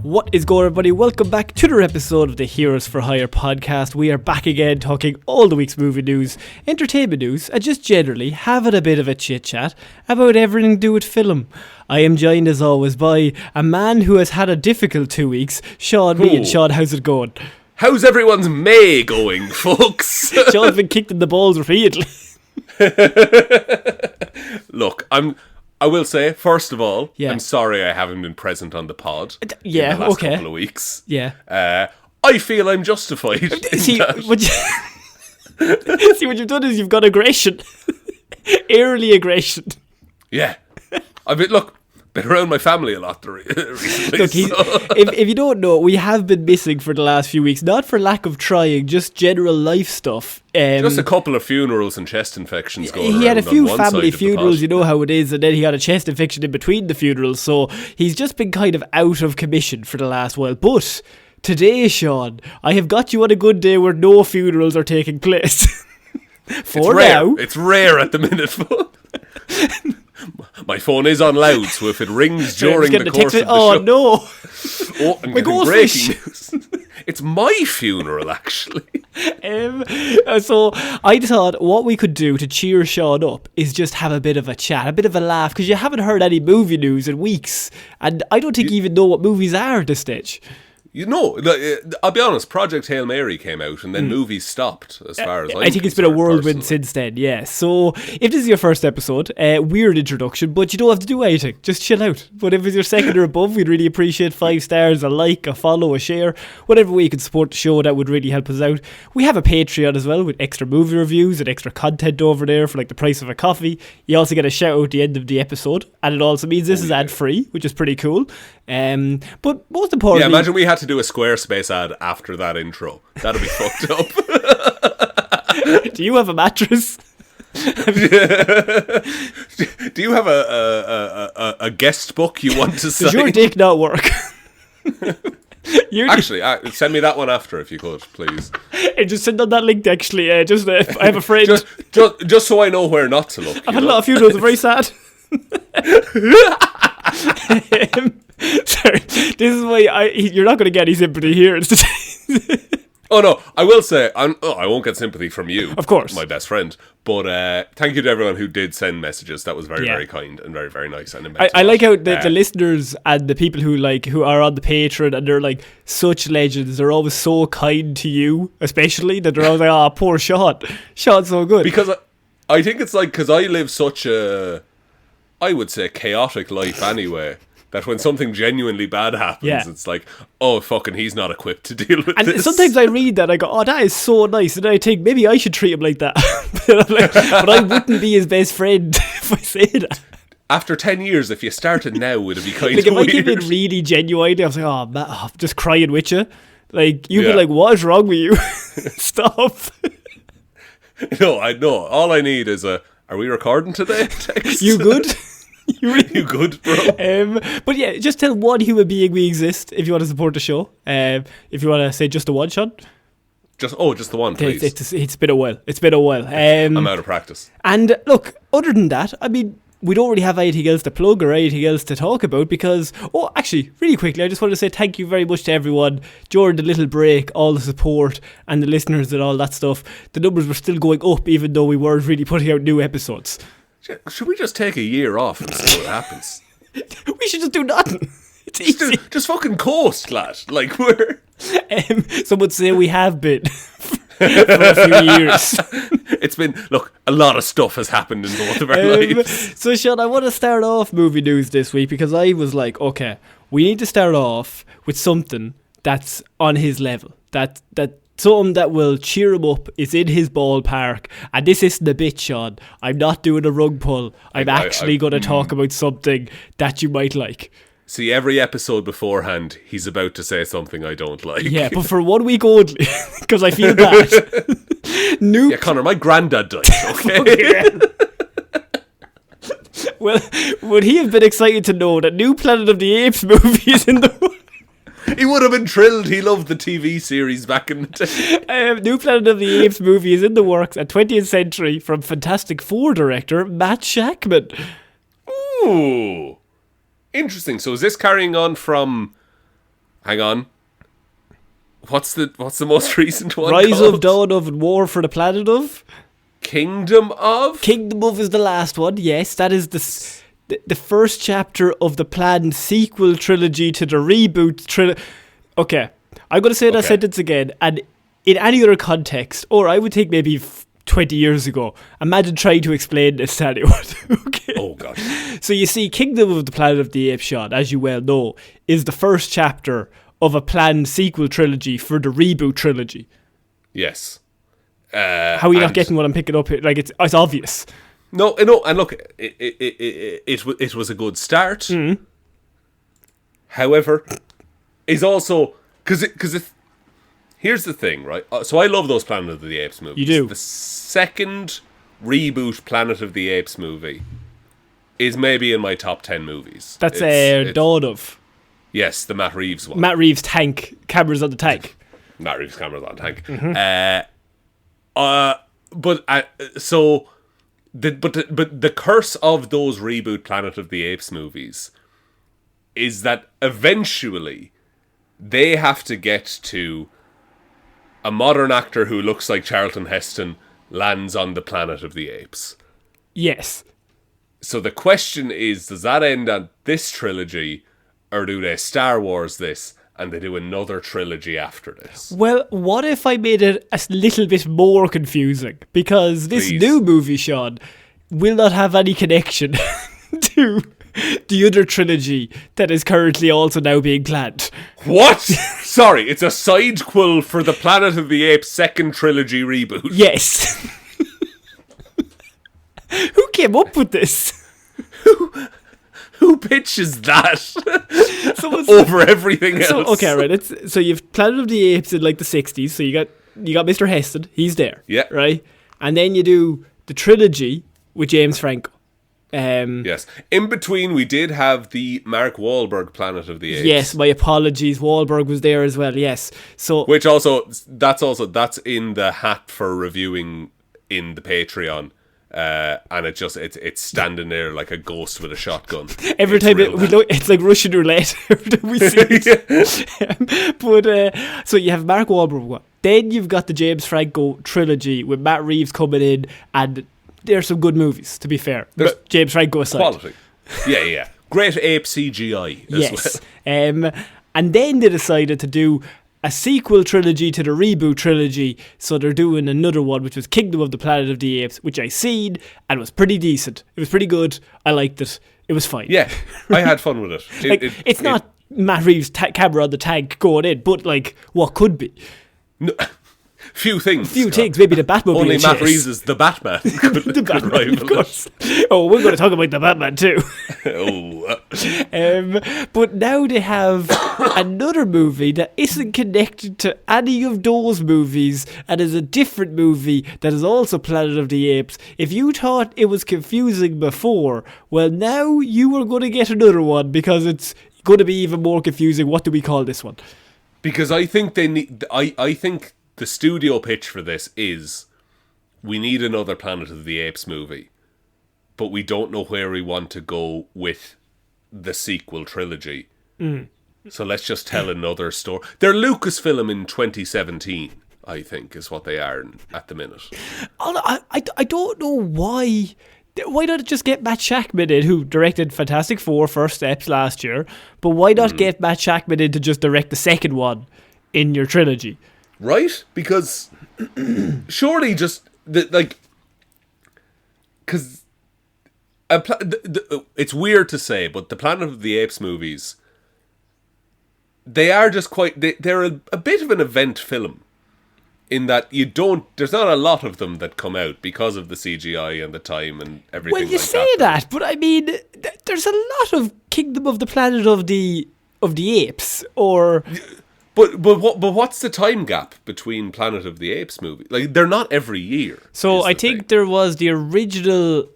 What is going on, everybody? Welcome back to another episode of the Heroes for Hire podcast. We are back again talking all the week's movie news, entertainment news, and just generally having a bit of a chit-chat about everything to do with film. I am joined as always by a man who has had a difficult 2 weeks, Sean Meehan. Sean, how's it going? How's everyone's May going, folks? Sean's been kicked in the balls repeatedly. Look, I will say, first of all, I'm sorry I haven't been present on the pod in the last couple of weeks. Yeah. I feel I'm justified. See, what you've done is you've got aggression. Eerily aggression. Yeah. I've been around my family a lot recently. Look, if you don't know, we have been missing for the last few weeks, not for lack of trying, just general life stuff. Just a couple of funerals and chest infections going on. He had a few family funerals, you know how it is, and then he had a chest infection in between the funerals, so he's just been kind of out of commission for the last while. But today, Sean, I have got you on a good day where no funerals are taking place. It's rare at the minute. My phone is on loud, so if it rings during the course of the show... Oh, no. Oh, I'm getting breaking news. It's my funeral, actually. So I thought what we could do to cheer Sean up is just have a bit of a chat, a bit of a laugh, because you haven't heard any movie news in weeks, and I don't think you even know what movies are at this stage. You know, I'll be honest, Project Hail Mary came out and then movies stopped, as far as I think it's been a whirlwind since then, yeah. So, if this is your first episode, weird introduction, but you don't have to do anything. Just chill out. But if it's your second or above, we'd really appreciate 5 stars, a like, a follow, a share. Whatever way you can support the show, that would really help us out. We have a Patreon as well, with extra movie reviews and extra content over there for like the price of a coffee. You also get a shout out at the end of the episode, and it also means this is ad-free, which is pretty cool. But most importantly... Yeah, imagine we had to do a Squarespace ad after that intro. That'd be fucked up. Do you have a mattress? Do you have a guest book you want to sign? Does your dick not work? Actually, send me that one after if you could, please. Hey, just send on that link. Actually, I have a friend. just so I know where not to look. I've had a lot of funerals. I'm very sad. Sorry, this is why you're not going to get any sympathy here. Oh no, I will say I won't get sympathy from you, of course, my best friend. But thank you to everyone who did send messages. That was very, very kind and very, very nice. And I like how the listeners and the people who are on the Patreon and they're like such legends. They're always so kind to you, especially that they're always like, "Oh, poor Sean. Sean's so good." Because I think it's like because I live such a, I would say, chaotic life anyway. That when something genuinely bad happens, it's like, oh, fucking, he's not equipped to deal with this. And sometimes I read that and I go, oh, that is so nice. And then I think, maybe I should treat him like that. but I wouldn't be his best friend if I say that. After 10 years, if you started now, would it be kind of weird? Like, if I came in really genuine, I was like, oh, man, I'm just crying with you. Like, you'd be like, what is wrong with you? Stop. No, I know. All I need is are we recording today? Text. You good? You good, bro? But yeah, just tell one human being we exist if you want to support the show. If you want to say just the one, Sean. Just the one, please. It's been a while. I'm out of practice. And look, other than that, I mean, we don't really have anything else to plug or anything else to talk about because, actually, really quickly, I just want to say thank you very much to everyone during the little break, all the support and the listeners and all that stuff. The numbers were still going up even though we weren't really putting out new episodes. Should we just take a year off and see what happens? We should just do nothing. It's easy. Just fucking coast, lad. Like, we're... Some would say we have been for a few years. It's been... Look, a lot of stuff has happened in both of our lives. So, Sean, I want to start off movie news this week because I was like, okay, we need to start off with something that's on his level. That something that will cheer him up is in his ballpark. And this isn't a bit, Sean. I'm not doing a rug pull. I'm actually going to talk about something that you might like. See, every episode beforehand, he's about to say something I don't like. Yeah, but for 1 week only, because I feel bad. Yeah, Connor, my granddad died, okay? Well, would he have been excited to know that new Planet of the Apes movie is in the... He would have been thrilled. He loved the TV series back in the day. New Planet of the Apes movie is in the works at 20th Century from Fantastic Four director Matt Shakman. Ooh. Interesting. So is this carrying on from hang on. What's the most recent one? Rise called? of, Dawn of, and War for the Planet of. Kingdom of? Kingdom of is the last one, yes. That is the first chapter of the planned sequel trilogy to the reboot trilogy. Okay, I'm going to say that sentence again, and in any other context, or I would think maybe 20 years ago, imagine trying to explain this to anyone. Okay. Oh, God. So you see, Kingdom of the Planet of the Apes, Sean, as you well know, is the first chapter of a planned sequel trilogy for the reboot trilogy. Yes. How are you not getting what I'm picking up here? Like, it's obvious. No, and look, it was a good start. Mm-hmm. However, is also because here's the thing, right? So I love those Planet of the Apes movies. You do. The second reboot Planet of the Apes movie is maybe in my top 10 movies. That's Dawn of. Yes, the Matt Reeves one. Matt Reeves tank, cameras on the tank. Matt Reeves cameras on the tank. Mm-hmm. But the curse of those reboot Planet of the Apes movies is that eventually they have to get to a modern actor who looks like Charlton Heston lands on the Planet of the Apes. Yes. So the question is, does that end on this trilogy, or do they Star Wars this and they do another trilogy after this? Well, what if I made it a little bit more confusing? Because this new movie, Sean, will not have any connection to the other trilogy that is currently also now being planned. What? Sorry, it's a sidequel for the Planet of the Apes second trilogy reboot. Yes. Who came up with this? Who pitches that over everything else? Okay, right. So you've Planet of the Apes in like the 60s. So you got Mr. Heston. He's there. Yeah. Right? And then you do the trilogy with James Franco. Yes. In between, we did have the Mark Wahlberg Planet of the Apes. Yes, my apologies. Wahlberg was there as well. Yes. So that's in the hat for reviewing in the Patreon. And it's standing there like a ghost with a shotgun. Every time it's like Russian roulette. Every time we see it. But so you have Mark Wahlberg. Then you've got the James Franco trilogy with Matt Reeves coming in, and there's some good movies, to be fair. But James Franco aside. Quality. Yeah. Great ape CGI as yes. well. And then they decided to do a sequel trilogy to the reboot trilogy, so they're doing another one, which was Kingdom of the Planet of the Apes, which I seen and was pretty decent. It was pretty good. I liked it. It was fine. Yeah, I had fun with it. It's not Matt Reeves' camera on the tank going in, but like what could be. No, few things. Maybe the Batmobile. Only Matt chase. Reeves is the Batman. The Batman, of course. Oh, we're going to talk about the Batman too. But now they have another movie that isn't connected to any of those movies and is a different movie that is also Planet of the Apes. If you thought it was confusing before, well, now you are going to get another one because it's going to be even more confusing. What do we call this one? Because I think they need. I think the studio pitch for this is we need another Planet of the Apes movie, but we don't know where we want to go with the sequel trilogy. So let's just tell another story. They're Lucasfilm in 2017, I think, is what they are at the minute. I don't know why. Why not just get Matt Shakman in, who directed Fantastic Four First Steps last year, but why not get Matt Shakman in to just direct the second one in your trilogy? Right? Because surely just because it's weird to say, but the Planet of the Apes movies, they are just they're a bit of an event film in that there's not a lot of them that come out because of the CGI and the time and everything. Well, you say that, but I mean, there's a lot of Kingdom of the Planet of the Apes, or. But what's the time gap between Planet of the Apes movie? Like, they're not every year. So I think there was the original.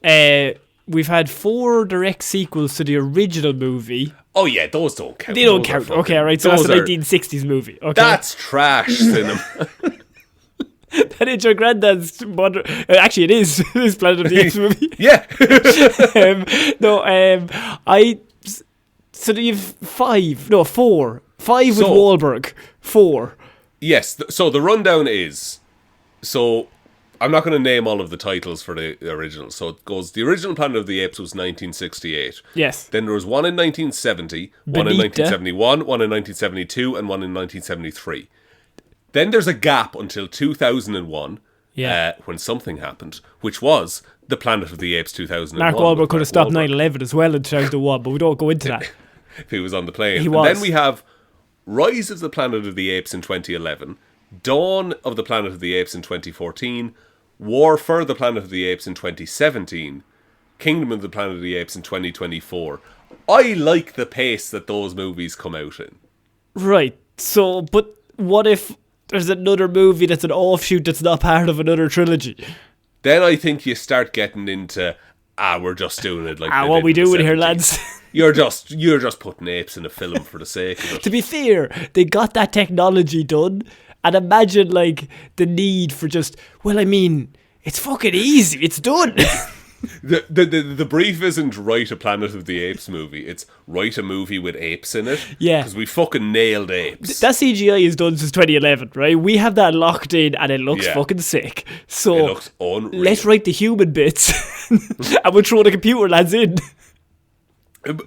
We've had 4 direct sequels to the original movie. Oh yeah, those don't count. They don't count. Okay, all right. So that's the 1960s movie. Okay, that's trash cinema. That is your granddad's mother. Actually, it is. It is Planet of the Apes movie. Yeah. So you have 4 5 with So- Wahlberg. 4. Yes, so the rundown is... So, I'm not going to name all of the titles for the original. So it goes, the original Planet of the Apes was 1968. Yes. Then there was one in 1970, one in Benita. 1971, one in 1972, and one in 1973. Then there's a gap until 2001, Yeah. when something happened, which was the Planet of the Apes 2001. Mark Wahlberg with could have Mark stopped Wahlberg, 9/11 as well in 2001, but we don't go into that. if he was on the plane. He And was. then we have Rise of the Planet of the Apes in 2011, Dawn of the Planet of the Apes in 2014, War for the Planet of the Apes in 2017, Kingdom of the Planet of the Apes in 2024. I like the pace that those movies come out in. Right. So, but what if there's another movie that's an offshoot that's not part of another trilogy? Then I think you start getting into, we're just doing it like they What did we in the doing here, 70s. lads? You're just putting apes in a film for the sake of it. To be fair, they got that technology done, and imagine like the need for just, well, I mean, it's fucking easy, it's done. The brief isn't write a Planet of the Apes movie, it's write a movie with apes in it. Yeah. Because we fucking nailed apes. That CGI is done since 2011, right? We have that locked in, and it looks Yeah. fucking sick. So It looks unreal. let's write the human bits, and we'll throw the computer lads in.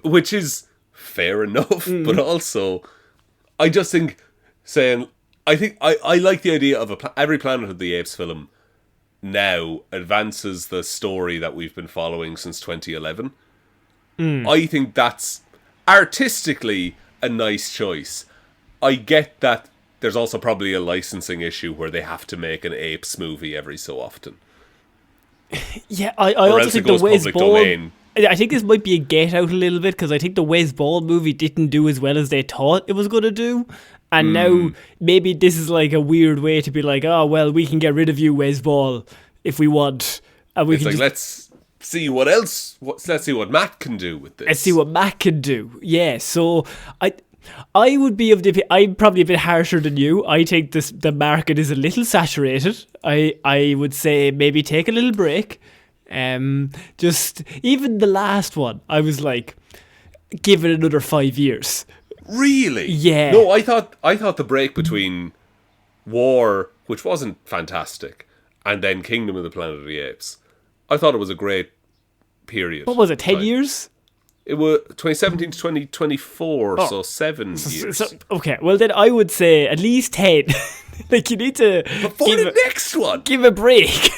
Which is fair enough, Mm. but also, I just think I like the idea of every Planet of the Apes film now advances the story that we've been following since 2011. I think that's artistically a nice choice. I get that there's also probably a licensing issue where they have to make an Apes movie every so often. Yeah, I Or also else it think the goes Wes public Ball. domain. I think this might be a get out a little bit because I think the Wes Ball movie didn't do as well as they thought it was going to do. And now maybe this is like a weird way to be like, oh, well, we can get rid of you, Wes Ball, if we want. And we It's can like, just, let's see what else, let's see what Matt can do with this. let's see what Mac can do. Yeah, so I would be I'm probably a bit harsher than you. I think the market is a little saturated. I would say maybe take a little break. Just even the last one, I was like, give it another 5 years. Really? Yeah. No, I thought the break between War, which wasn't fantastic, and then Kingdom of the Planet of the Apes, I thought it was a great period. What was it, 10 Time. years? It was 2017 to 2024, Oh. so 7 years. So, okay, well then I would say at least 10. Like you need to Before the next one! give a break.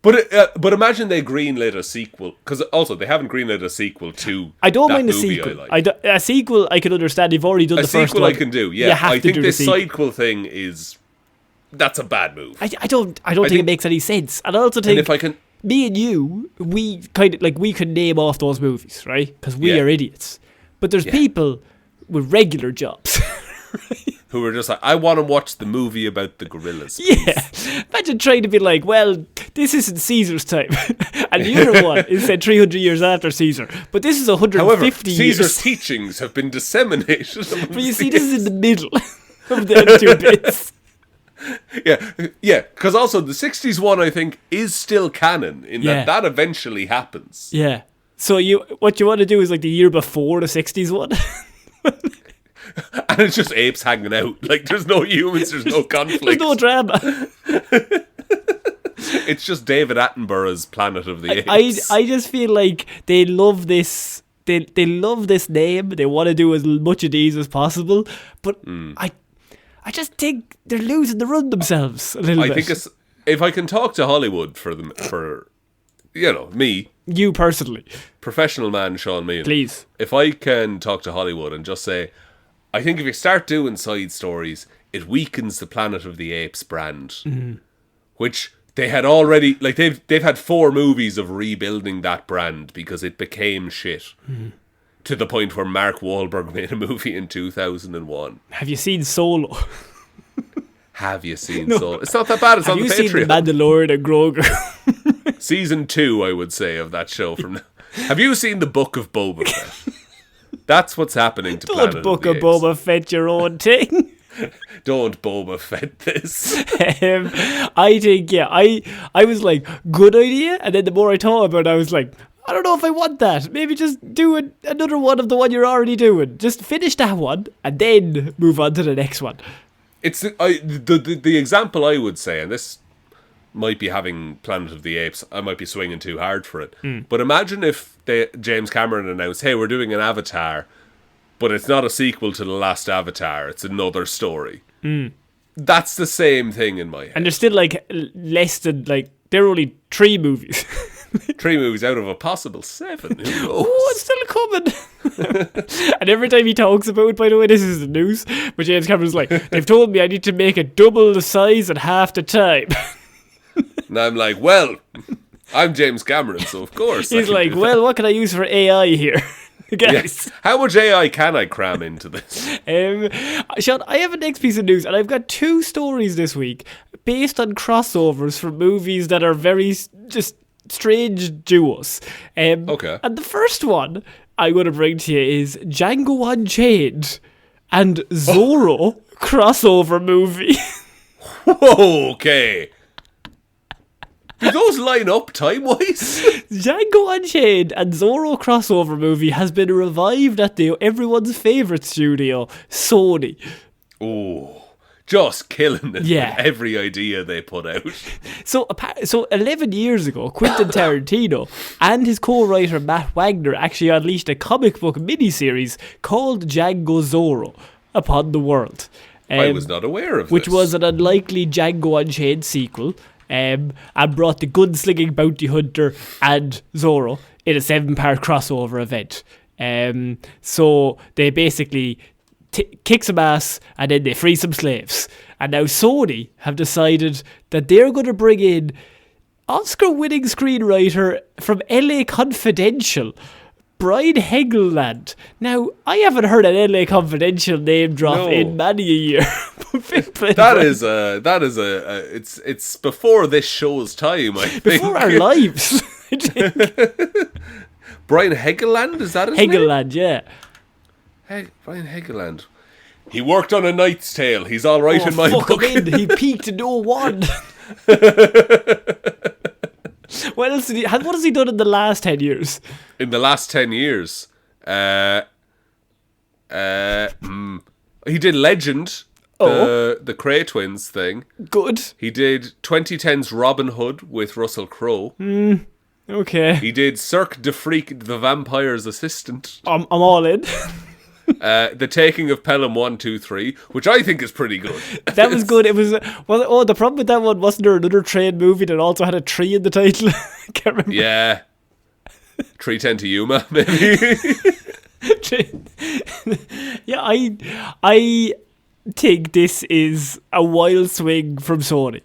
But imagine they greenlit a sequel, because also they haven't greenlit a sequel to I don't that mind a movie sequel. I like. A sequel I can understand. You've already done A the first sequel one. I can do, You yeah. have I to think do the this sequel. sequel thing that's a bad move. I don't think think- it makes any sense. And I also think And if I can, me and you, we kind of like we could name off those movies, right? Because we Yeah. are idiots. But there's people with regular jobs. who were just like, I want to watch the movie about the gorillas. Yeah. Imagine trying to be like, well, this isn't Caesar's time. And the other one is said 300 years after Caesar. But this is 150 However, years. Caesar's teachings have been disseminated. But you see, this is in the middle of the two bits. Yeah, because also the 60s one, I think, is still canon in Yeah. that eventually happens. Yeah. So what you want to do is like the year before the 60s one. And it's just apes hanging out. Like, there's no humans, there's no conflict. There's no drama. It's just David Attenborough's Planet of the Apes. I just feel like they love this. They love this name. They want to do as much of these as possible. But I just think they're losing the run themselves a little bit. I think it's, if I can talk to Hollywood for me, you personally, professional man Sean Meehan, please. if I can talk to Hollywood and just say, I think if you start doing side stories, it weakens the Planet of the Apes brand, which they had already, like they've had 4 movies of rebuilding that brand because it became shit. To the point where Mark Wahlberg made a movie in 2001. Have you seen Solo? Have you seen Solo? It's not that bad. It's Have on you the seen The Patreon. Mandalorian and Grogu? Season 2, I would say, of that show from now. Have you seen the Book of Boba Fett? That's what's happening to Planet Don't book of a the Apes. Boba Fett your own thing. Don't Boba Fett this. I think, yeah, I was like, good idea. And then the more I thought about it, I was like, I don't know if I want that. Maybe just do another one of the one you're already doing. Just finish that one and then move on to the next one. It's the example I would say, and this might be having Planet of the Apes. I might be swinging too hard for it. But imagine if James Cameron announced, "Hey, we're doing an Avatar, but it's not a sequel to the last Avatar. It's another story." That's the same thing in my head. And there's still like less than like there are only 3 movies. 3 movies out of a possible 7. Oh, it's still coming. And every time he talks about it, by the way, this is the news, but James Cameron's like, they've told me I need to make it double the size and half the time. And I'm like, well, I'm James Cameron, so of course. He's like, well, what can I use for AI here? Guys. Yes. How much AI can I cram into this? Sean, I have a next piece of news, and I've got 2 stories this week based on crossovers from movies that are very just strange duos. Okay. And the first one I'm going to bring to you is Django Unchained and Zorro crossover movie. Whoa, okay. Do those line up time-wise? Django Unchained and Zorro crossover movie has been revived at everyone's favourite studio, Sony. Oh, just killing it Yeah. with every idea they put out. So 11 years ago, Quentin Tarantino and his co-writer Matt Wagner actually unleashed a comic book miniseries called Django Zorro upon the world. I was not aware of which this. was an unlikely Django Unchained sequel, and brought the gunslinging bounty hunter and Zorro in a 7-part crossover event. So they basically kick some ass and then they free some slaves. And now Sony have decided that they're going to bring in Oscar-winning screenwriter from LA Confidential, Brian Hegeland. Now, I haven't heard an LA Confidential name drop in many a year. That is it's before this show's time, I think. Before our lives. Brian Hegeland, is that his name? Hegeland, yeah. Brian Hegeland. He worked on A Knight's Tale. He's all right in my fuck book. him in. He peaked in 01. What else what has he done in the last 10 years? In the last 10 years, he did Legend, the Cray twins thing. Good. He did 2010's Robin Hood with Russell Crowe. Okay. He did Cirque du Freak, the Vampire's Assistant. I'm all in. The Taking of Pelham 1, 2, 3, which I think is pretty good. That was good. It was the problem with that one, wasn't there another train movie that also had a tree in the title? I can't remember. Yeah. 310 to Yuma, maybe. Yeah, I think this is a wild swing from Sony.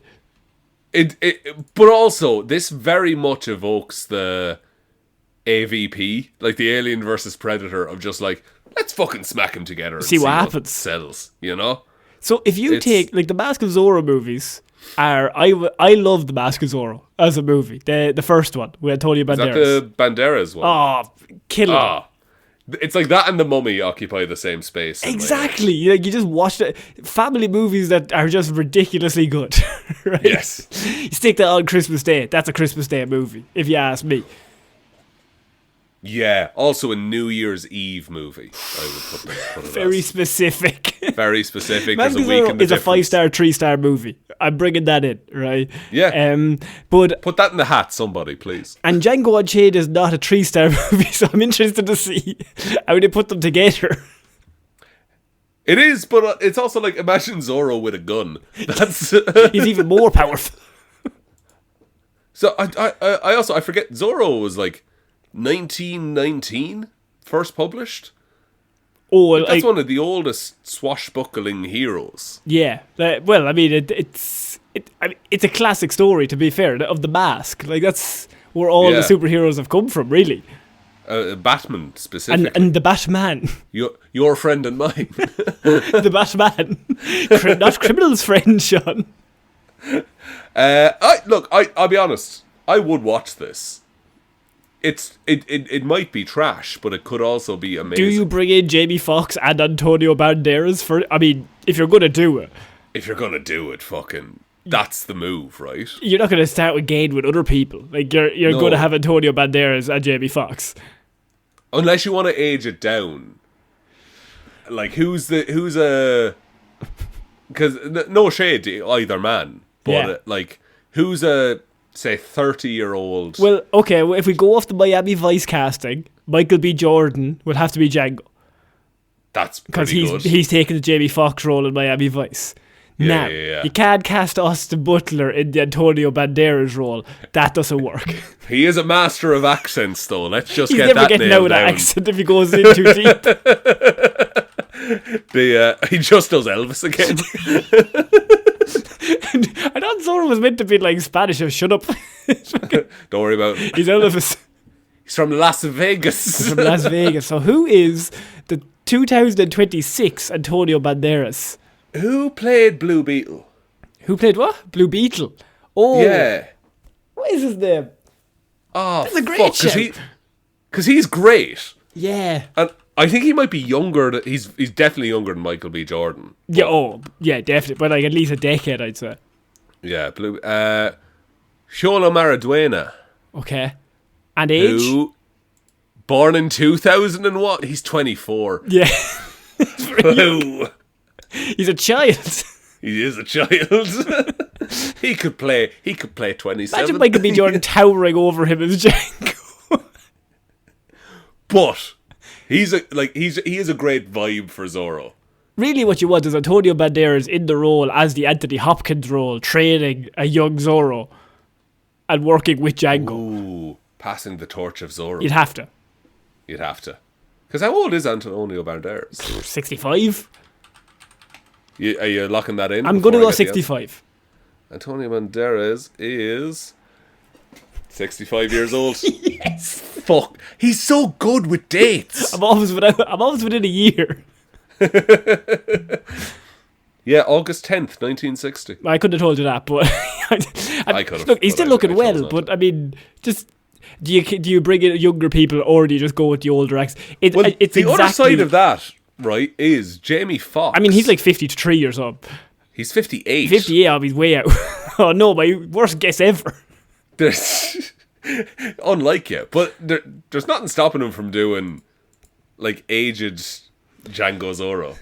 But also, this very much evokes the AVP, like the Alien versus Predator, of just like, let's fucking smack them together and see what happens. Sells, you know? So if you take, like, the Mask of Zorro movies are, I love the Mask of Zorro as a movie. The first one with Antonio Banderas. Is that the Banderas one? Oh, killer. Ah. It's like that and The Mummy occupy the same space. Exactly. Like, you just watch family movies that are just ridiculously good. Right? Yes. You stick that on Christmas Day. That's a Christmas Day movie, if you ask me. Yeah. Also a New Year's Eve movie, I would put it Very as. specific. Very specific. Mask There's of a week Zorro in the is a difference. 5-star, 3-star movie. I'm bringing that in, right? Yeah. But put that in the hat, somebody, please. and Django Unchained is not a 3-star movie, so I'm interested to see how they put them together. It is, but it's also like, imagine Zorro with a gun. That's He's even more powerful. So I forget, Zorro was like 1919 first published. Oh, That's one of the oldest swashbuckling heroes. Yeah. Well, I mean, it's a classic story, to be fair, of the Mask. Like, that's where all the superheroes have come from, really. Batman specifically, and the Batman. Your friend and mine. The Batman. Not criminal's friend, Sean. I'll be honest. I would watch this. It might be trash, but it could also be amazing. Do you bring in Jamie Foxx and Antonio Banderas for? I mean, if you're gonna do it, If you're gonna do it, fucking that's the move, right? You're not going to start with Gane with other people. Like, you're going to have Antonio Banderas and Jamie Foxx. Unless you want to age it down. Like, who's a... Because, no shade to either man. But, who's a, say, 30-year-old... Well, okay, if we go off the Miami Vice casting, Michael B. Jordan would have to be Django. That's pretty good. Because he's taking the Jamie Foxx role in Miami Vice. Now, you can't cast Austin Butler in the Antonio Banderas role. That doesn't work. He is a master of accents, though. Let's just He's get that nailed down. He's never getting out of accent if he goes in too deep. He just does Elvis again. I thought Zorro was meant to be like Spanish. Shut up. Don't worry about it. He's Elvis. He's from Las Vegas. He's from Las Vegas. So who is the 2026 Antonio Banderas? Who played Blue Beetle? Who played what? Blue Beetle. Oh. Yeah. What is his name? Oh, that's a great shout. Because he's great. Yeah. And I think he might be younger. He's definitely younger than Michael B. Jordan. Yeah, definitely. But like at least a decade, I'd say. Yeah, Blue. Xolo Mariduena. Okay. And age? Who, born in 2001. He's 24. Yeah. Who? He's a child. He is a child. He could play 27. Imagine Michael B. Jordan towering over him as Django. But he is a great vibe for Zorro. Really what you want is Antonio Banderas in the role as the Anthony Hopkins role, training a young Zorro and working with Django. Ooh, passing the torch of Zorro. You'd have to. Because how old is Antonio Banderas? 65. Are you locking that in? I'm going to go 65. Antonio Banderas is 65 years old. Yes. Fuck. He's so good with dates. I'm always within a year. Yeah, August 10th, 1960. I couldn't have told you that, but I could have. Look, he's still looking well, but I mean, just do you bring in younger people or do you just go with the older acts? It's the other side of that, right, is Jamie Foxx. I mean, he's like 53 years old. He's 58. 58, he's way out. Oh no, my worst guess ever. There's unlike you, but there's nothing stopping him from doing like aged Django Zorro.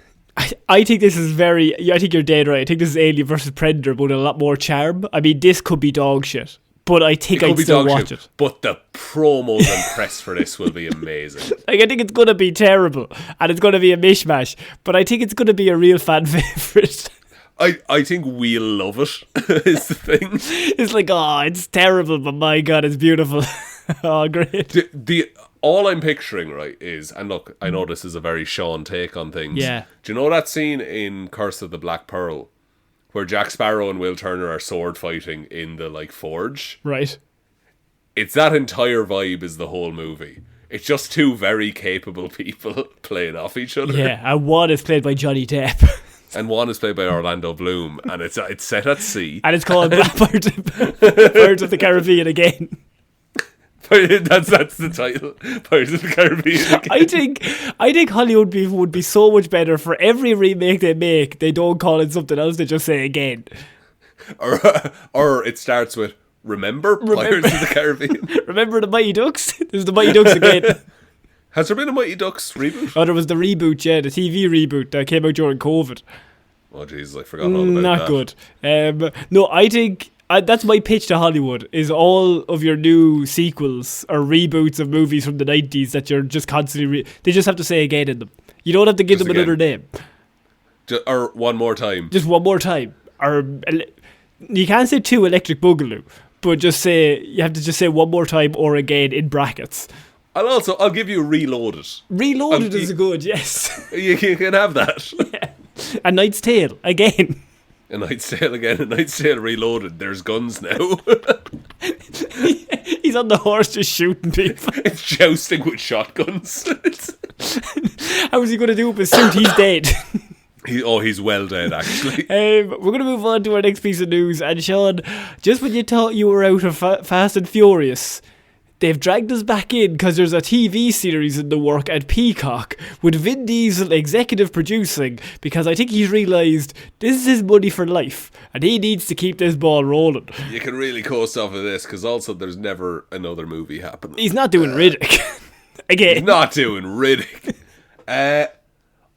I think this is I think you're dead right. I think this is Alien versus Predator, but a lot more charm. I mean, this could be dog shit, but I think I'd still watch it. But the promos and press for this will be amazing. Like, I think it's going to be terrible, and it's going to be a mishmash, but I think it's going to be a real fan favourite. I think we'll love it, is the thing. It's like, oh, it's terrible, but my God, it's beautiful. Oh, great. All I'm picturing, right, is, and look, I know this is a very Sean take on things. Yeah. Do you know that scene in Curse of the Black Pearl where Jack Sparrow and Will Turner are sword fighting in the, like, forge? Right. It's that entire vibe is the whole movie. It's just two very capable people playing off each other. Yeah, and one is played by Johnny Depp. And one is played by Orlando Bloom, and it's set at sea. And it's called Pirates of the Caribbean again. That's the title. Pirates of the Caribbean again. I think Hollywood would be so much better for every remake they make. They don't call it something else. They just say again. Or it starts with Remember Pirates of the Caribbean. Remember the Mighty Ducks? There's the Mighty Ducks again. Has there been a Mighty Ducks reboot? Oh, there was the reboot, yeah, the TV reboot that came out during COVID. Oh, Jesus, I forgot all about Not good. No, I think that's my pitch to Hollywood, is all of your new sequels or reboots of movies from the 90s that you're just constantly... they just have to say again in them. You don't have to give them another name. Or one more time. Just one more time. Or you can't say 2 Electric Boogaloo, but you have to just say one more time or again in brackets. I'll give you Reloaded. Reloaded is good, yes. You can have that. Yeah. A Knight's Tale, again. A Knight's Tale again. A Knight's Tale Reloaded. There's guns now. He's on the horse just shooting people. It's jousting with shotguns. How is he going to do it with suit? He's dead. He's well dead, actually. We're going to move on to our next piece of news. And Sean, just when you thought you were out of Fast and Furious, they've dragged us back in because there's a TV series in the work at Peacock with Vin Diesel executive producing, because I think he's realised this is his money for life and he needs to keep this ball rolling. You can really coast off of this because also there's never another movie happening. He's not doing Riddick. Again. He's not doing Riddick.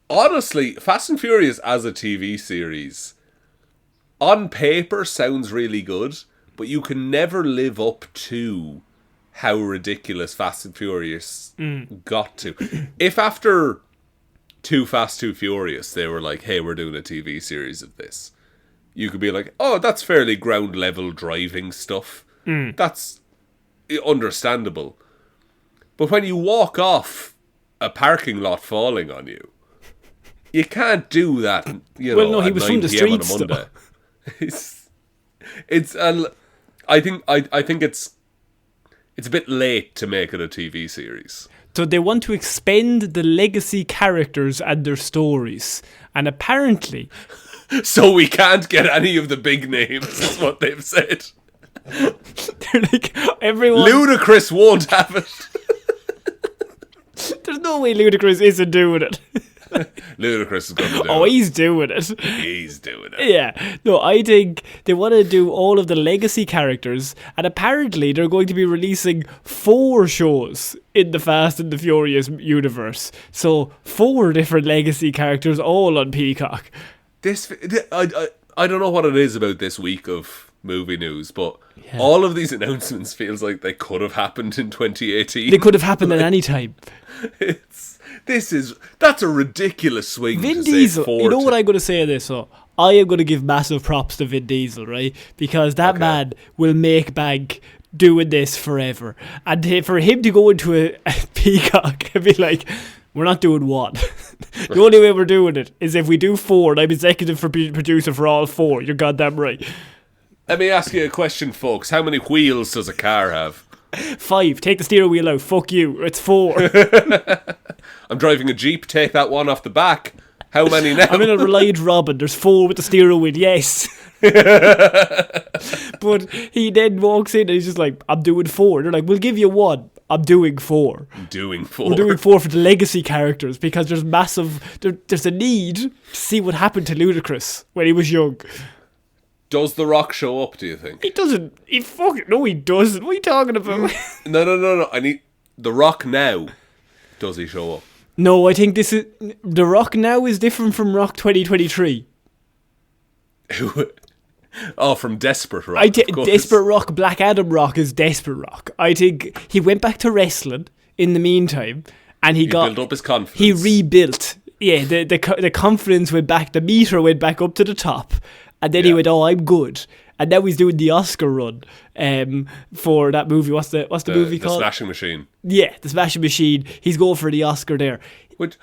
Honestly, Fast and Furious as a TV series, on paper, sounds really good, but you can never live up to how ridiculous Fast and Furious got to. If after Too Fast, Too Furious, they were like, hey, we're doing a TV series of this, you could be like, oh, that's fairly ground level driving stuff. That's understandable. But when you walk off a parking lot falling on you, you can't do that, well, no, he was from the streets, on a Monday. I think it's a bit late to make it a TV series. So they want to expend the legacy characters and their stories. And apparently... So we can't get any of the big names, is what they've said. They're like, everyone... Ludacris won't have it. There's no way Ludacris isn't doing it. Ludacris is going to do it. Oh, he's doing it. He's doing it. Yeah. No, I think they want to do all of the legacy characters, and apparently they're going to be releasing 4 shows in the Fast and the Furious universe. So 4 different legacy characters all on Peacock. I don't know what it is about this week of movie news, but all of these announcements feels like they could have happened in 2018. They could have happened at any time. That's a ridiculous swing. Vin Diesel, you know what I'm going to say of this? So I am going to give massive props to Vin Diesel, right? Because that man will make bank doing this forever. And for him to go into a Peacock and be like, we're not doing one. The only way we're doing it is if we do 4 and I'm executive producer for all 4. You're goddamn right. Let me ask you a question, folks. How many wheels does a car have? 5. Take the steering wheel out. Fuck you. It's 4. I'm driving a Jeep. Take that one off the back. How many now? I'm in a Reliant Robin. There's 4 with the steering wheel. Yes. But he then walks in and he's just like, I'm doing 4. They're like, we'll give you 1. I'm doing 4. I'm doing 4. We're doing 4 for the legacy characters because there's there's a need to see what happened to Ludacris when he was young. Does The Rock show up, do you think? He doesn't. He doesn't. What are you talking about? No. I need The Rock now. Does he show up? No, I think The Rock now is different from Rock 2023. Oh, from Desperate Rock. Desperate Rock, Black Adam Rock is Desperate Rock. I think he went back to wrestling in the meantime, and he built up his confidence. He rebuilt. Yeah, the confidence went back. The meter went back up to the top, and then he went, "Oh, I'm good." And now he's doing the Oscar run for that movie. What's the movie called? The Smashing Machine. Yeah, The Smashing Machine. He's going for the Oscar there. Which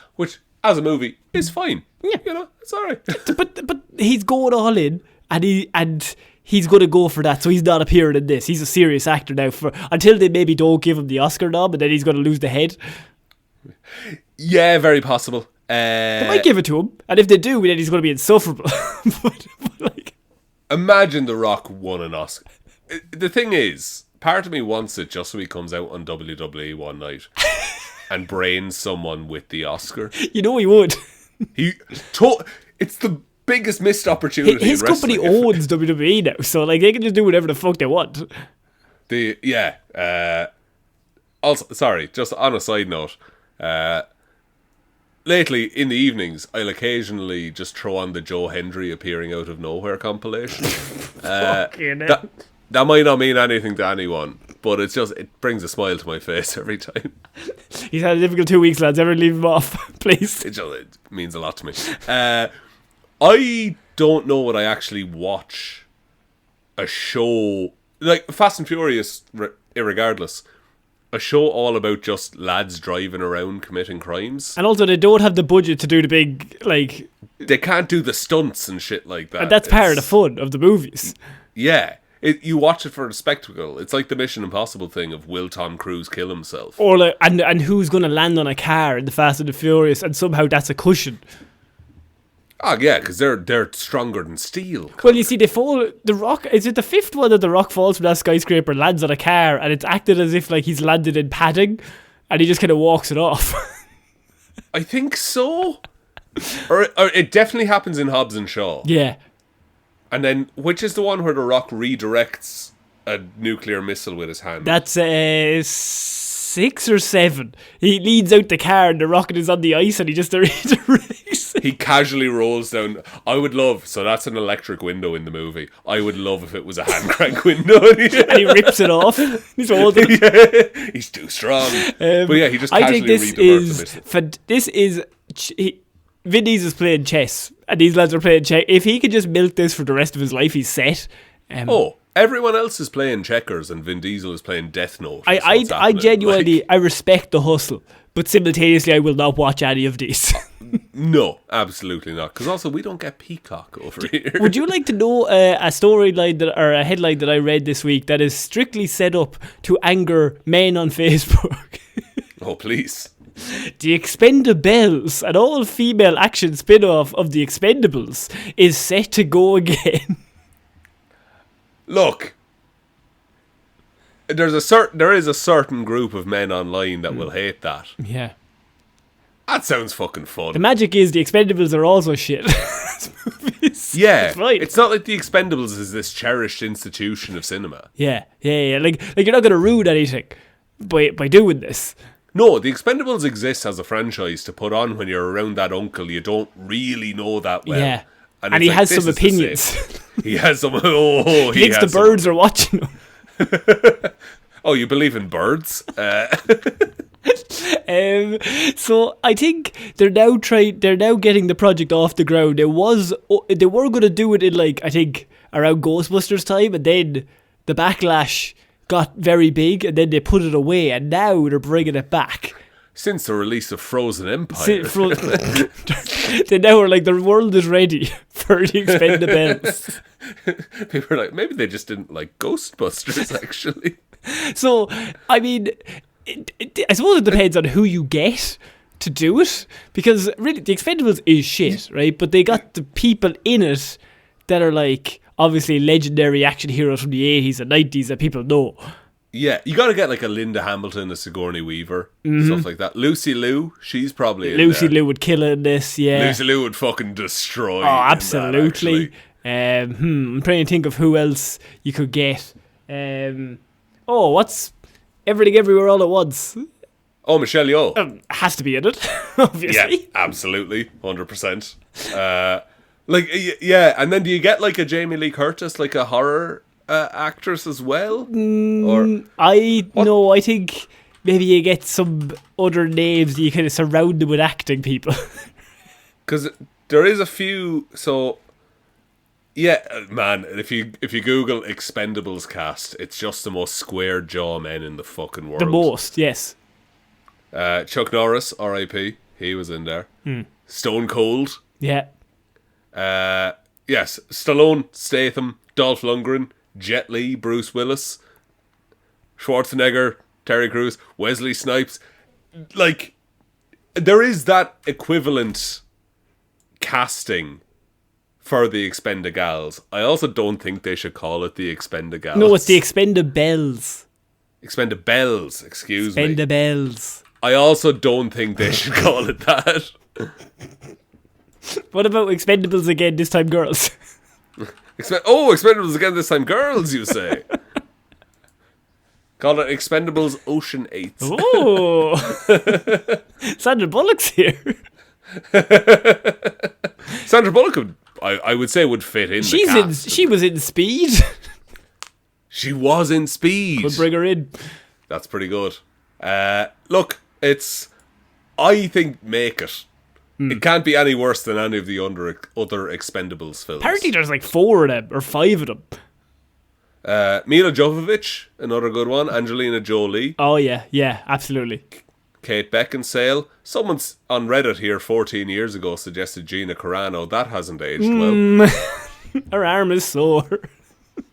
as a movie is fine. Yeah, it's alright. but he's going all in. And he's going to go for that, so he's not appearing in this. He's a serious actor now until they maybe don't give him the Oscar nom, and then he's going to lose the head. Yeah, very possible. They might give it to him, and if they do, then he's going to be insufferable. but imagine The Rock won an Oscar. The thing is, part of me wants it just so he comes out on WWE one night and brains someone with the Oscar. You know he would. It's the biggest missed opportunity. His company owns WWE now, so they can just do whatever the fuck they want. Also, sorry, just on a side note, lately in the evenings, I'll occasionally just throw on the Joe Hendry appearing out of nowhere compilation. That might not mean anything to anyone, but it brings a smile to my face every time. He's had a difficult 2 weeks, lads. Everyone leave him off, please. It means a lot to me. I don't know what I actually watch a show like Fast and Furious, irregardless. A show all about just lads driving around committing crimes. And also they don't have the budget to do the big, they can't do the stunts and shit like that. And that's part of the fun of the movies. Yeah. You watch it for the spectacle. It's like the Mission Impossible thing of will Tom Cruise kill himself? Or and who's going to land on a car in the Fast and the Furious, and somehow that's a cushion. Oh, yeah, because they're stronger than steel. Well, you see, they fall. The Rock, is it the fifth one that the Rock falls from that skyscraper, lands on a car, and it's acted as if like he's landed in padding, and he just kind of walks it off. I think so. Or it definitely happens in Hobbs and Shaw. Yeah. And then, which is the one where the Rock redirects a nuclear missile with his hand? That's 6 or 7. He leads out the car and the rocket is on the ice and he just redirects. He casually rolls down. I would love, so that's an electric window in the movie. I would love if it was a hand crank window. And he rips it off. He's holding it. Yeah, he's too strong. But yeah, he just casually redirects the missile. This is... Vin Diesel's playing chess and these lads are playing chess. If he could just milk this for the rest of his life, he's set. Everyone else is playing checkers and Vin Diesel is playing Death Note. I genuinely I respect the hustle, but simultaneously I will not watch any of these. No, absolutely not. Because also we don't get Peacock over here. Would you like to know a storyline or a headline that I read this week that is strictly set up to anger men on Facebook? Oh, please. The Expendables, an all-female action spin-off of The Expendables, is set to go again. Look, there is a certain group of men online that will hate that. Yeah. That sounds fucking fun. The magic is The Expendables are also shit. Yeah, right. It's not like The Expendables is this cherished institution of cinema. Yeah. Like you're not going to ruin anything by doing this. No, The Expendables exists as a franchise to put on when you're around that uncle you don't really know that well. Yeah. And he has some opinions. He has some... Oh, he thinks the birds are watching him. Oh, you believe in birds? So I think they're now getting the project off the ground. They were going to do it in like, I think, around Ghostbusters time, and then the backlash got very big, and then they put it away, and now they're bringing it back. Since the release of Frozen Empire. They now are like, the world is ready for the Expendables. People are like, maybe they just didn't like Ghostbusters, actually. So, I mean, I suppose it depends on who you get to do it, because really, The Expendables is shit, right? But they got the people in it that are like, obviously legendary action heroes from the 80s and 90s that people know. Yeah, you got to get like a Linda Hamilton, a Sigourney Weaver, stuff like that. Lucy Liu, she's probably in Lucy there. Liu would kill in this, yeah. Lucy Liu would fucking destroy. Oh, absolutely. I'm trying to think of who else you could get. What's Everything Everywhere All at Once? Oh, Michelle Yeoh. Has to be in it, obviously. Yeah, absolutely, 100%. And then do you get like a Jamie Lee Curtis, like a horror actress as well? I think maybe you get some other names that you kind of surround them with acting people. Because there is a few, so... Yeah, man, if you Google Expendables cast, it's just the most square jaw men in the fucking world. The most, yes. Chuck Norris, R.I.P., he was in there. Stone Cold. Yeah. Yes, Stallone, Statham, Dolph Lundgren, Jet Li, Bruce Willis, Schwarzenegger, Terry Crews, Wesley Snipes. Like, there is that equivalent casting for the Expendagals. I also don't think they should call it the Expendagals. No, it's the Expendables. Expendables, excuse me. Expendables. I also don't think they should call it that. What about Expendables again, this time girls? Expendables again, this time girls, you say? Call it Expendables Ocean 8. Oh! Sandra Bullock's here. Sandra Bullock, I would say, would fit in the cast. She was in Speed. She was in Speed. We'll bring her in. That's pretty good. Look, I think make it. It can't be any worse than any of the other Expendables films. Apparently there's like 4 of them, or 5 of them. Mila Jovovich, another good one. Angelina Jolie. Oh yeah, absolutely. Kate Beckinsale. Someone's on Reddit here 14 years ago suggested Gina Carano. That hasn't aged well. Her arm is sore.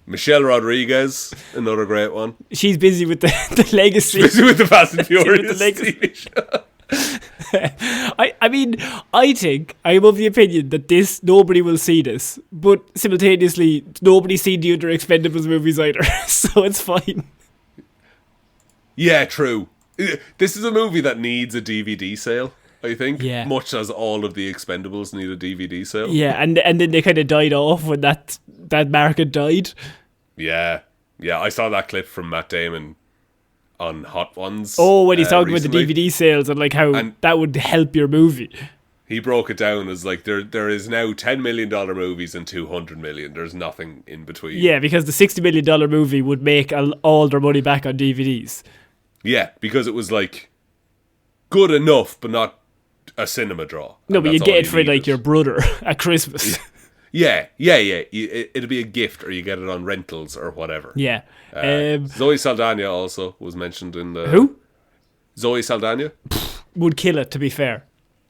Michelle Rodriguez, another great one. She's busy with the legacy. She's busy with the Fast and Furious TV show. I I mean, I think I'm of the opinion that nobody will see this, but simultaneously nobody's seen the other Expendables movies either, so it's fine. Yeah, true. This is a movie that needs a DVD sale, I think. Yeah. Much as all of the Expendables need a DVD sale. Yeah, and then they kind of died off when that market died. Yeah. Yeah, I saw that clip from Matt Damon on Hot Ones. Oh, when he's talking recently. about the DVD sales and like how that would help your movie. He broke it down as like there is now $10 million movies and $200 million. There's nothing in between. Yeah, because the $60 million movie would make all their money back on DVDs. Yeah, because it was like good enough, but not a cinema draw. No, but you get it for like your brother at Christmas. Yeah. It'll be a gift, or you get it on rentals or whatever. Yeah. Zoe Saldana also was mentioned in the... Who? Zoe Saldana. Would kill it, to be fair.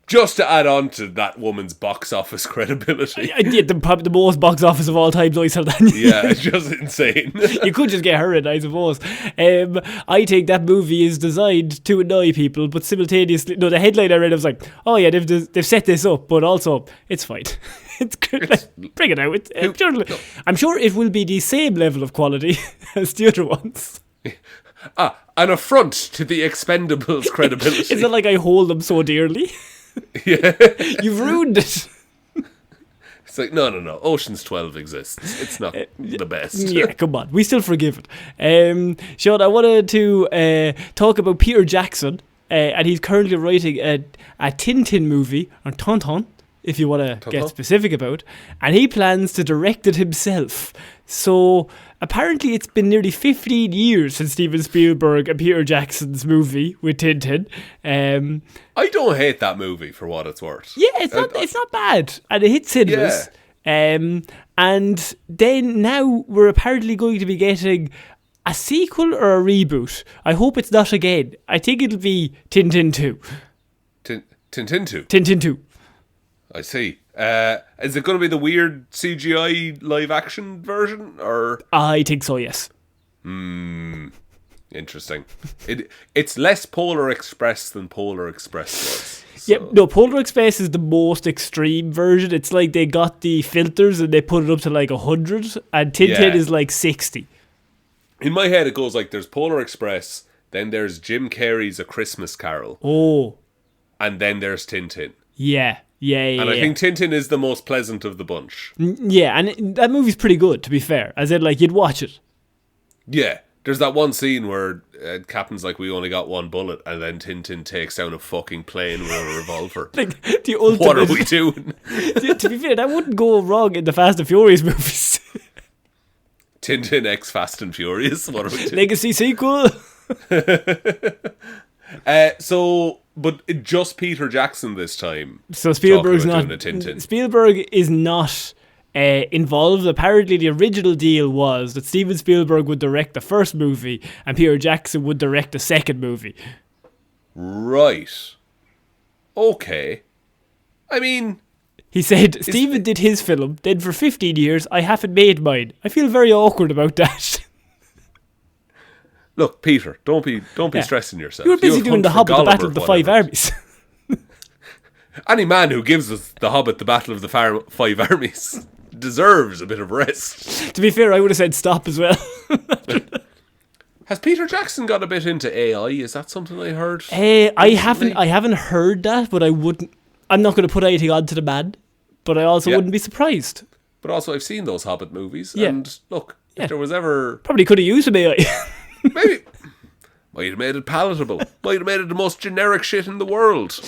Just to add on to that woman's box office credibility. Yeah, probably the most box office of all time, Zoe Saldana. Yeah, it's just insane. You could just get her in, I suppose. I think that movie is designed to annoy people, but simultaneously... No, the headline I read was like, oh yeah, they've set this up, but also, it's fine. It's good. Like, bring it out. I'm sure it will be the same level of quality as the other ones. An affront to the Expendables' credibility. Is it like I hold them so dearly? Yeah. You've ruined it. It's like, no. Ocean's 12 exists. It's not the best. Yeah, come on. We still forgive it. Sean, I wanted to talk about Peter Jackson, and he's currently writing a Tintin movie, or Tonton, if you want to get specific about, and he plans to direct it himself. So apparently it's been nearly 15 years since Steven Spielberg and Peter Jackson's movie with Tintin. I don't hate that movie for what it's worth. Yeah, it's not bad, and it hits cinemas. Yeah. And then now we're apparently going to be getting a sequel or a reboot. I hope it's not again. I think it'll be Tintin 2. Tintin 2? Tintin 2. I see. Is it going to be the weird CGI live action version, or? I think so, yes. Interesting. It's less Polar Express than Polar Express was. So. Yeah, no, Polar Express is the most extreme version. It's like they got the filters and they put it up to like 100, and Tintin is like 60. In my head, it goes like there's Polar Express, then there's Jim Carrey's A Christmas Carol. Oh. And then there's Tintin. Yeah. And I think Tintin is the most pleasant of the bunch. Yeah, and that movie's pretty good, to be fair. As in, like, you'd watch it. Yeah. There's that one scene where Captain's like, we only got one bullet, and then Tintin takes down a fucking plane with a revolver. Like, the ultimate... What are we doing? To be fair, that wouldn't go wrong in the Fast and Furious movies. Tintin X Fast and Furious? What are we doing? Legacy sequel? But just Peter Jackson this time. So Spielberg's not... doing a Tintin. Spielberg is not... involved. Apparently the original deal was that Steven Spielberg would direct the first movie and Peter Jackson would direct the second movie. Right. Okay. I mean... He said, Steven did his film, then for 15 years I haven't made mine. I feel very awkward about that. Look, Peter, don't be stressing yourself. You were busy doing The Hobbit, the Battle of the Five Armies. Any man who gives us The Hobbit, the Battle of the Five Armies deserves a bit of rest. To be fair, I would have said stop as well. Has Peter Jackson got a bit into AI? Is that something I heard? I haven't heard that, but I'm not going to put anything onto the man, but I also wouldn't be surprised. But also, I've seen those Hobbit movies, Yeah. and look, if there was ever... Probably could have used some AI. Maybe. Might have made it palatable. Might have made it the most generic shit in the world.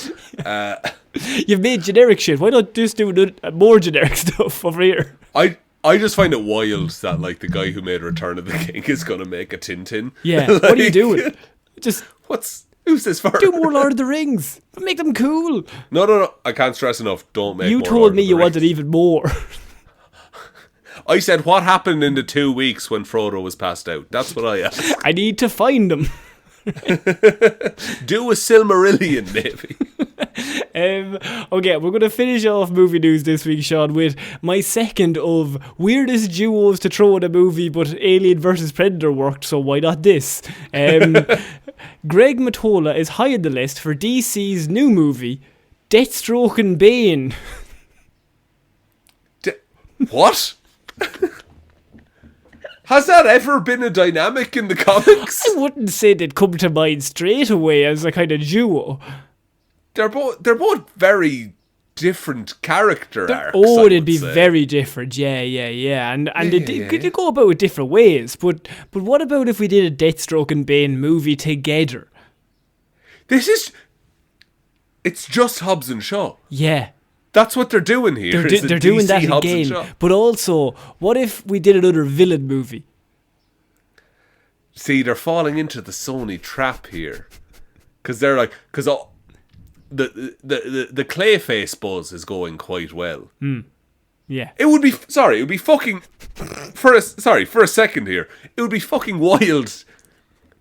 You've made generic shit. Why not just do more generic stuff over here? I just find it wild that like the guy who made Return of the King is going to make a Tintin. Yeah, like, what are you doing? Just who's this for? Do more Lord of the Rings. Make them cool. No. I can't stress enough. Don't make. You more told Lord me of the you Rings. wanted even more. I said what happened in the 2 weeks when Frodo was passed out. That's what I asked. I need to find them. Do a Silmarillion, maybe. Okay, we're going to finish off movie news this week, Sean, with my second of weirdest duos to throw in a movie, but Alien vs Predator worked, so why not this? Greg Mottola is high on the list for DC's new movie, Deathstroke and Bane. What? Has that ever been a dynamic in the comics? I wouldn't say they'd come to mind straight away as a kind of duo. They're both very different character arcs. They'd be very different. Yeah. And they go about it different ways. But what about if we did a Deathstroke and Bane movie together? It's just Hobbs and Shaw. Yeah. That's what they're doing here. They're doing that again. But also, what if we did another villain movie? See, they're falling into the Sony trap here. Because they're like... Because the Clayface buzz is going quite well. Yeah. It would be fucking... For a second here. It would be fucking wild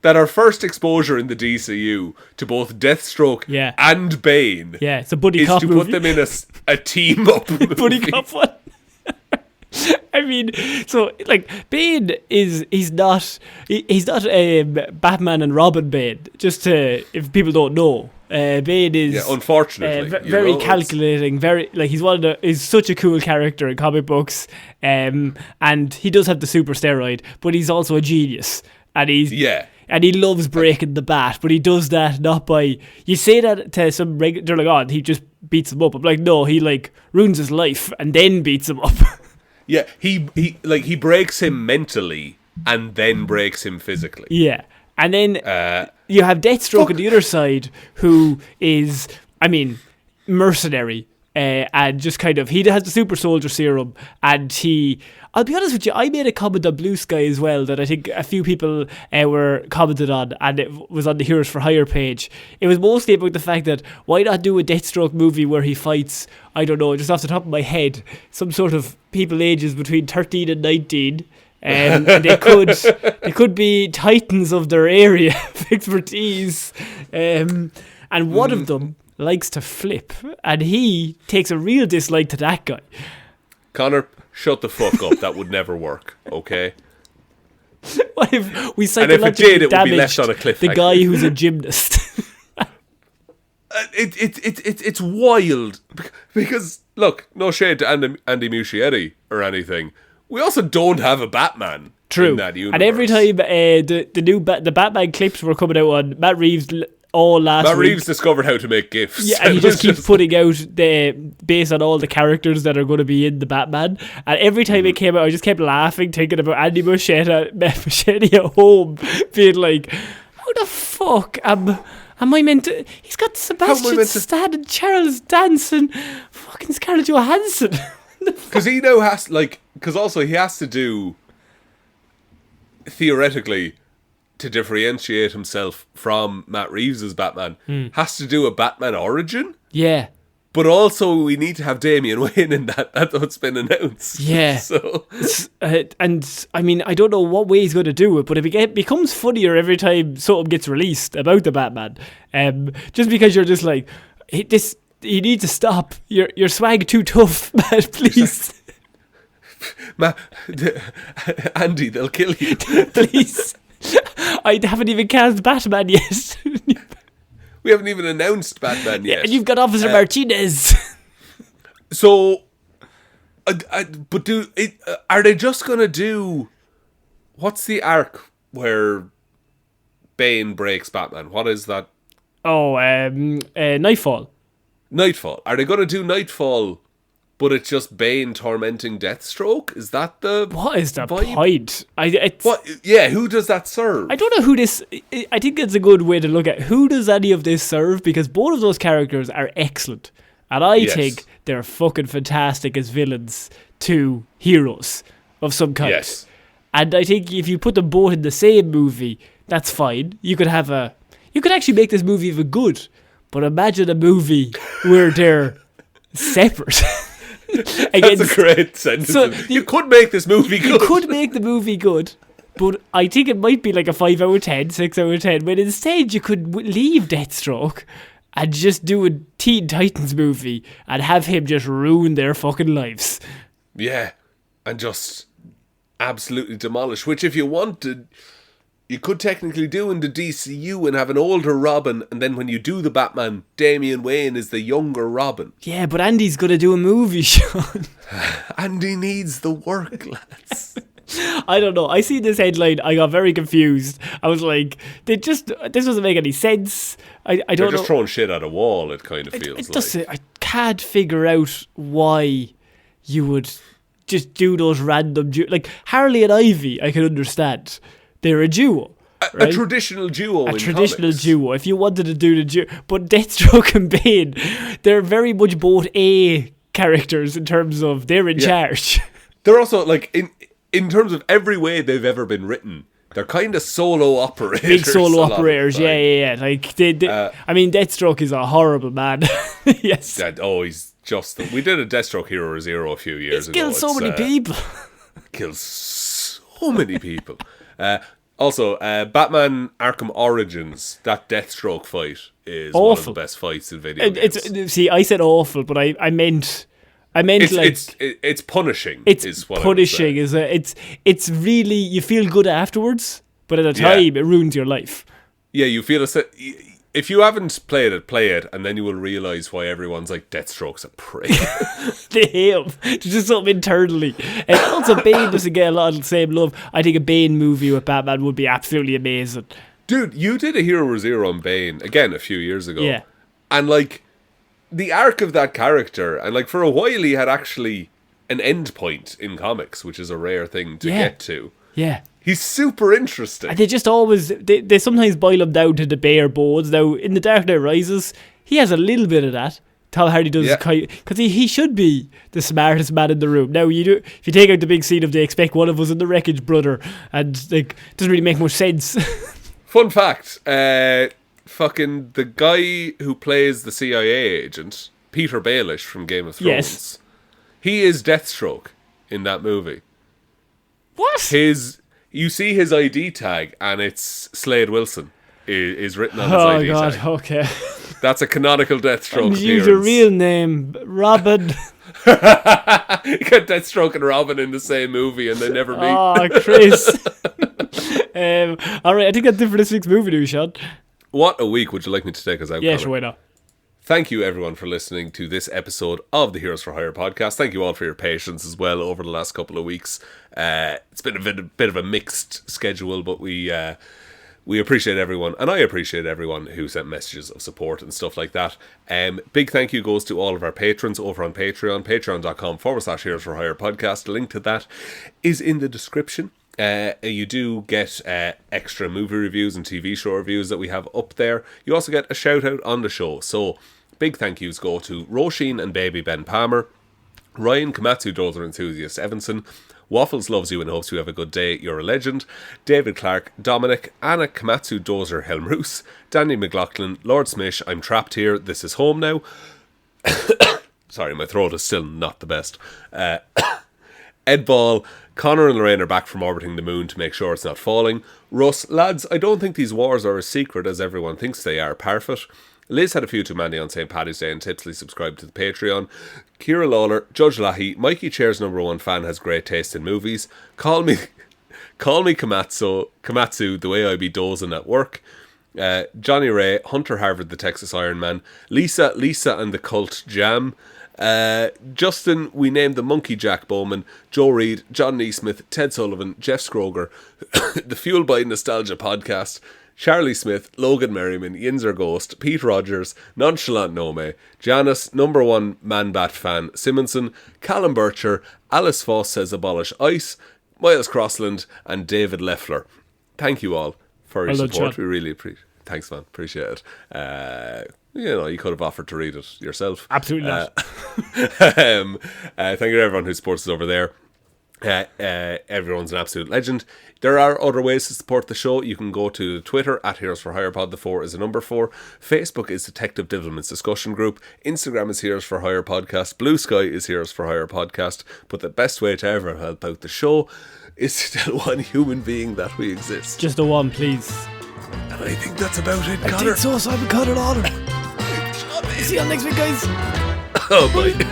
that our first exposure in the DCU to both Deathstroke and Bane it's a buddy cop is to put them in a team up buddy cop one. I mean, so like Bane he's not a Batman and Robin Bane. Just to, if people don't know, Bane is unfortunately very calculating. Very like he's such a cool character in comic books, and he does have the super steroid, but he's also a genius, and and he loves breaking the bat, but he does that not by... You say that to some they're like, oh, he just beats him up. I'm like, no, he like ruins his life and then beats him up. Yeah, he breaks him mentally and then breaks him physically. Yeah, and then you have Deathstroke on the other side, who is, I mean, mercenary. And just kind of, he has the super soldier serum, and I'll be honest with you, I made a comment on Blue Sky as well that I think a few people were commented on, and it was on the Heroes for Hire page. It was mostly about the fact that why not do a Deathstroke movie where he fights, I don't know, just off the top of my head, some sort of people ages between 13 and 19. And they could be titans of their area of expertise, and one of them likes to flip, and he takes a real dislike to that guy. Connor, shut the fuck up. That would never work, okay? What if we psychologically damaged the guy who's a gymnast? It's wild. Because, look, no shade to Andy Muschietti or anything. We also don't have a Batman in that universe. And every time the Batman clips were coming out on Matt Reeves... Matt Reeves discovered how to make GIFs. Yeah, and he just keeps putting out based on all the characters that are going to be in the Batman. And every time it came out, I just kept laughing, thinking about Andy Muschietti at home, being like, "How the fuck am I meant to?" He's got Sebastian Stan and Charles Dance and fucking Scarlett Johansson. Because he now has he has to do, theoretically, to differentiate himself from Matt Reeves' Batman, has to do a Batman origin. Yeah. But also we need to have Damian Wayne in that. That's what's been announced. Yeah. So, and I mean, I don't know what way he's going to do it, but it becomes funnier every time something gets released about the Batman. Just because you're just like, you need to stop. Your swag too tough, Matt, please. Andy, they'll kill you. Please. I haven't even cast Batman yet. We haven't even announced Batman yet. And you've got Officer Martinez. So, are they just going to do... What's the arc where Bane breaks Batman? What is that? Oh, Nightfall. Nightfall. Are they going to do Nightfall... But it's just Bane tormenting Deathstroke? Is that the... What is the point? Who does that serve? I don't know who this... I think it's a good way to look at who does any of this serve, because both of those characters are excellent. And I think they're fucking fantastic as villains to heroes of some kind. Yes. And I think if you put them both in the same movie, that's fine. You could actually make this movie even good. But imagine a movie where they're separate. That's a great sentence. So you could make this movie good. You could make the movie good, but I think it might be like a 5 out of 10, 6 out of 10. But instead, you could leave Deathstroke and just do a Teen Titans movie and have him just ruin their fucking lives. Yeah, and just absolutely demolish. Which, if you wanted, you could technically do in the DCU and have an older Robin, and then when you do the Batman, Damian Wayne is the younger Robin. Yeah, but Andy's going to do a movie, Sean. Andy needs the work, lads. I don't know. I see this headline. I got very confused. I was like, this doesn't make any sense. I don't know. They're just throwing shit at a wall, it kind of feels like. I can't figure out why you would just do those random... Like, Harley and Ivy, I can understand. They're a duo. Right? A traditional duo in traditional comics. duo, if you wanted to do the duo. But Deathstroke and Bane, they're very much both A characters in terms of they're in charge. They're also, like, in terms of every way they've ever been written, they're kind of solo operators. Big solo operators, yeah. Like, I mean, Deathstroke is a horrible man. Yes. He's just... We did a Deathstroke Hero Zero a few years ago. He's killed so many people. Kills so many people. Also, Batman Arkham Origins, that Deathstroke fight is awful. One of the best fights in video games. See, I said awful, but I meant it's punishing. It's punishing. It's really, you feel good afterwards, but at the time it ruins your life. Yeah, you feel if you haven't played it, play it, and then you will realise why everyone's like, Deathstroke's a prick. They hate him. There's just something internally. And also, Bane doesn't get a lot of the same love. I think a Bane movie with Batman would be absolutely amazing. Dude, you did a Hero Zero on Bane, again, a few years ago. Yeah. And, like, the arc of that character, and, like, for a while he had actually an end point in comics, which is a rare thing to get to. Yeah. He's super interesting. And they just always... They sometimes boil him down to the bare bones. Now, in The Dark Knight Rises, he has a little bit of that. Tom Hardy does... Because he should be the smartest man in the room. Now, if you take out the big scene of they expect one of us in the wreckage, brother, and, like, it doesn't really make much sense. Fun fact, fucking the guy who plays the CIA agent, Peter Baelish from Game of Thrones, he is Deathstroke in that movie. What? You see his ID tag, and it's Slade Wilson is written on his ID tag. Oh, God, okay. That's a canonical Deathstroke appearance. Use your real name, Robin. You got Deathstroke and Robin in the same movie, and they never meet. Oh, Chris. Alright, I think that's it for this week's movie news, Sean. What a week. Would you like me to take us out? Yeah, Connor? sure, why not? Thank you, everyone, for listening to this episode of the Heroes for Hire podcast. Thank you all for your patience as well over the last couple of weeks. It's been a bit of a mixed schedule, but we appreciate everyone, and I appreciate everyone who sent messages of support and stuff like that. Big thank you goes to all of our patrons over on Patreon, patreon.com/Heroes for Hire podcast. The link to that is in the description. You do get extra movie reviews and TV show reviews that we have up there. You also get a shout out on the show. So big thank yous go to Róisín and Baby Ben Palmer, Ryan, Kamatsu, Dozer, Enthusiast, Evanson, Waffles loves you and hopes you have a good day, you're a legend, David Clarke, Dominic, Anna, Kamatsu, Dozer, Hjelmroos, Danny McLaughlin, Lordsmish, I'm trapped here, this is home now. Sorry, my throat is still not the best. Ed Ball, Conor and Lorraine are back from orbiting the moon to make sure it's not falling. Russ, lads, I don't think these wars are as secret as everyone thinks they are. Parfit. Liz had a few too many on St. Paddy's Day and tipsily subscribed to the Patreon. Ciara Lawler, Judge Leahy, Mikey Chair's #1 fan has great taste in movies. Call me Kamatsu, the way I be dozin at work. Johnny Ray, Hunter Harvard, the Texas Ironman. Lisa and the Cult Jam. Justin, we named the Monkey Jack Bowman. Joe Reid, John NeSmith, Ted Sullivan, Jeff Scroger, the Fuel by Nostalgia podcast, Charlie Smith, Logan Merriman, YinzerGhost, Pete Rogers, Nonchalant Nome, Janus, #1 Man-Bat fan, Simonsen, Callum Bircher, Alice Foss says abolish ICE, Miles Crossland, and David Leffler. Thank you all for your support. We really appreciate it. Thanks, man. Appreciate it. You could have offered to read it yourself. Absolutely not. Thank you to everyone who supports us over there. Everyone's an absolute legend. There are other ways to support the show. You can go to Twitter at Heroes for Hire Pod. The 4 is a number 4. Facebook is Detective Divilment's discussion group. Instagram is Heroes for Hire Podcast. Blue Sky is Heroes for Hire Podcast. But the best way to ever help out the show is to tell one human being that we exist. Just the one, please. And I think that's about it, I Connor. think so, Simon Conor and Lorraine. See you all next week, guys. Oh, bye.